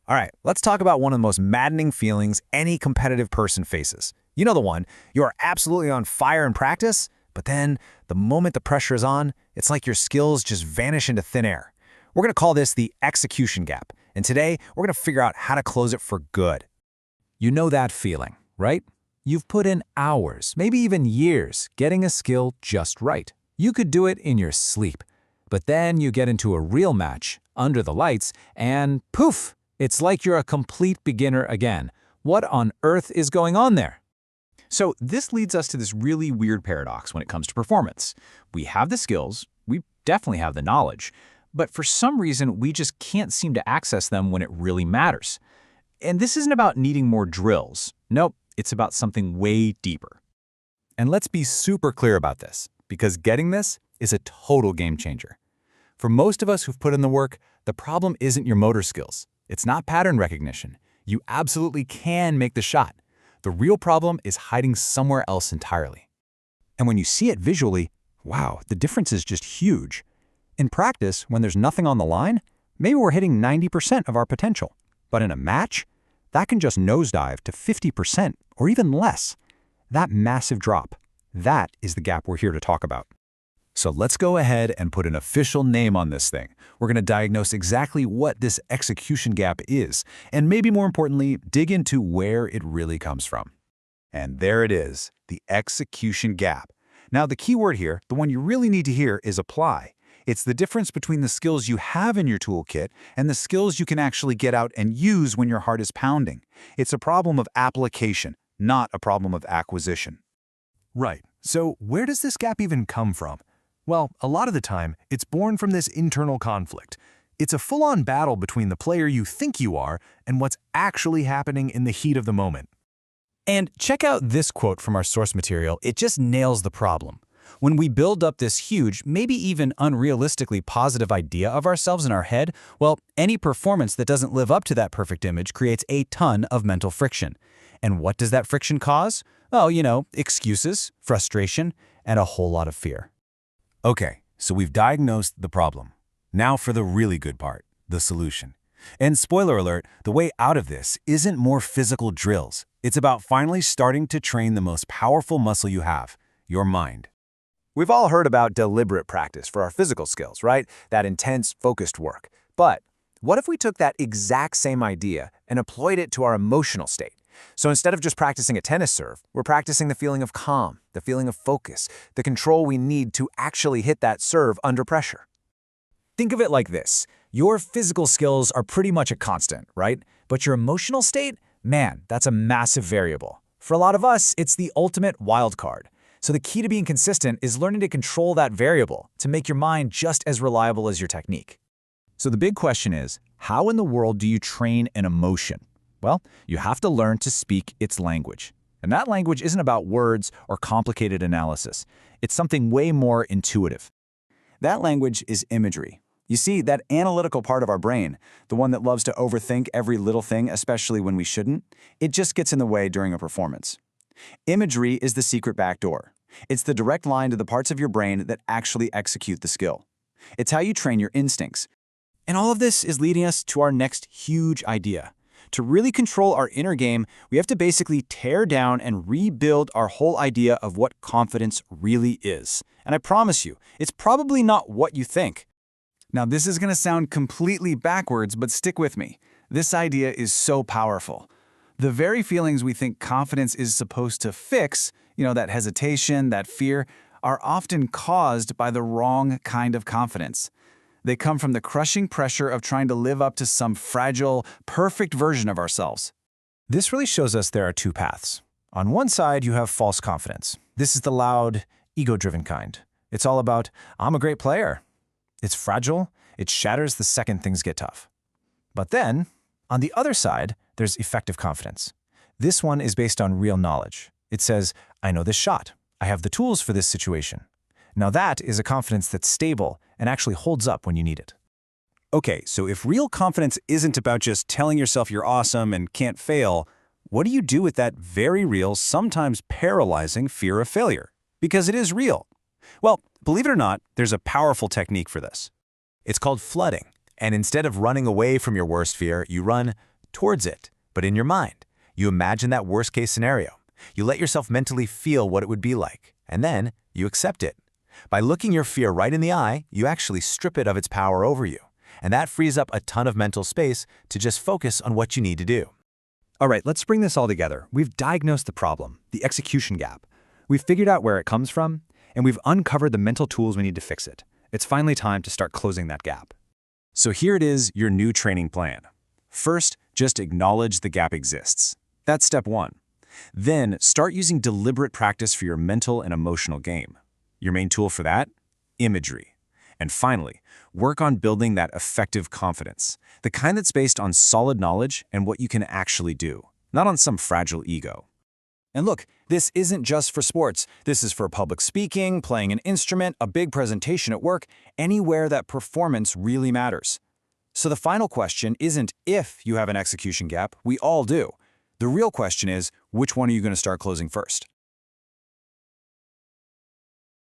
All right, let's talk about one of the most maddening feelings any competitive person faces. You know the one, you're absolutely on fire in practice, but then the moment the pressure is on, it's like your skills just vanish into thin air. We're going to call this the execution gap, and today we're going to figure out how to close it for good. You know that feeling, right? You've put in hours, maybe even years, getting a skill just right. You could do it in your sleep. But then you get into a real match, under the lights, and poof! It's like you're a complete beginner again. What on earth is going on there? So this leads us to this really weird paradox when it comes to performance. We have the skills, we definitely have the knowledge, but for some reason we just can't seem to access them when it really matters. And this isn't about needing more drills. Nope, it's about something way deeper. And let's be super clear about this, because getting this is a total game changer. For most of us who've put in the work, the problem isn't your motor skills. It's not pattern recognition. You absolutely can make the shot. The real problem is hiding somewhere else entirely. And when you see it visually, wow, the difference is just huge. In practice, when there's nothing on the line, maybe we're hitting 90% of our potential. But in a match, that can just nosedive to 50% or even less. That massive drop, that is the gap we're here to talk about. So let's go ahead and put an official name on this thing. We're going to diagnose exactly what this execution gap is, and maybe more importantly, dig into where it really comes from. And there it is, the execution gap. Now the key word here, the one you really need to hear, is apply. It's the difference between the skills you have in your toolkit and the skills you can actually get out and use when your heart is pounding. It's a problem of application, not a problem of acquisition. Right. So where does this gap even come from? Well, a lot of the time, it's born from this internal conflict. It's a full-on battle between the player you think you are and what's actually happening in the heat of the moment. And check out this quote from our source material. It just nails the problem. When we build up this huge, maybe even unrealistically positive idea of ourselves in our head, well, any performance that doesn't live up to that perfect image creates a ton of mental friction. And what does that friction cause? Oh, excuses, frustration, and a whole lot of fear. Okay, so we've diagnosed the problem. Now for the really good part, the solution. And spoiler alert, the way out of this isn't more physical drills. It's about finally starting to train the most powerful muscle you have, your mind. We've all heard about deliberate practice for our physical skills, right? That intense, focused work. But what if we took that exact same idea and applied it to our emotional state? So instead of just practicing a tennis serve, we're practicing the feeling of calm, the feeling of focus, the control we need to actually hit that serve under pressure. Think of it like this. Your physical skills are pretty much a constant, right? But your emotional state, man, that's a massive variable. For a lot of us, it's the ultimate wild card. So the key to being consistent is learning to control that variable to make your mind just as reliable as your technique. So the big question is, how in the world do you train an emotion? Well, you have to learn to speak its language. And that language isn't about words or complicated analysis. It's something way more intuitive. That language is imagery. You see, that analytical part of our brain, the one that loves to overthink every little thing, especially when we shouldn't, it just gets in the way during a performance. Imagery is the secret back door. It's the direct line to the parts of your brain that actually execute the skill. It's how you train your instincts. And all of this is leading us to our next huge idea. To really control our inner game, we have to basically tear down and rebuild our whole idea of what confidence really is. And I promise you, it's probably not what you think. Now, this is going to sound completely backwards, but stick with me. This idea is so powerful. The very feelings we think confidence is supposed to fix, that hesitation, that fear, are often caused by the wrong kind of confidence. They come from the crushing pressure of trying to live up to some fragile, perfect version of ourselves. This really shows us there are two paths. On one side, you have false confidence. This is the loud, ego-driven kind. It's all about, I'm a great player. It's fragile. It shatters the second things get tough. But then, on the other side, there's effective confidence. This one is based on real knowledge. It says, I know this shot. I have the tools for this situation. Now that is a confidence that's stable and actually holds up when you need it. Okay, so if real confidence isn't about just telling yourself you're awesome and can't fail, what do you do with that very real, sometimes paralyzing fear of failure? Because it is real. Well, believe it or not, there's a powerful technique for this. It's called flooding. And instead of running away from your worst fear, you run towards it, but in your mind. You imagine that worst-case scenario. You let yourself mentally feel what it would be like, and then you accept it. By looking your fear right in the eye, you actually strip it of its power over you, and that frees up a ton of mental space to just focus on what you need to do. All right, let's bring this all together. We've diagnosed the problem, the execution gap. We've figured out where it comes from, and we've uncovered the mental tools we need to fix it. It's finally time to start closing that gap. So here it is, your new training plan. First, just acknowledge the gap exists. That's step one. Then, start using deliberate practice for your mental and emotional game. Your main tool for that? Imagery. And finally, work on building that effective confidence, the kind that's based on solid knowledge and what you can actually do, not on some fragile ego. And look, this isn't just for sports. This is for public speaking, playing an instrument, a big presentation at work, anywhere that performance really matters. So the final question isn't if you have an execution gap, we all do. The real question is, which one are you going to start closing first?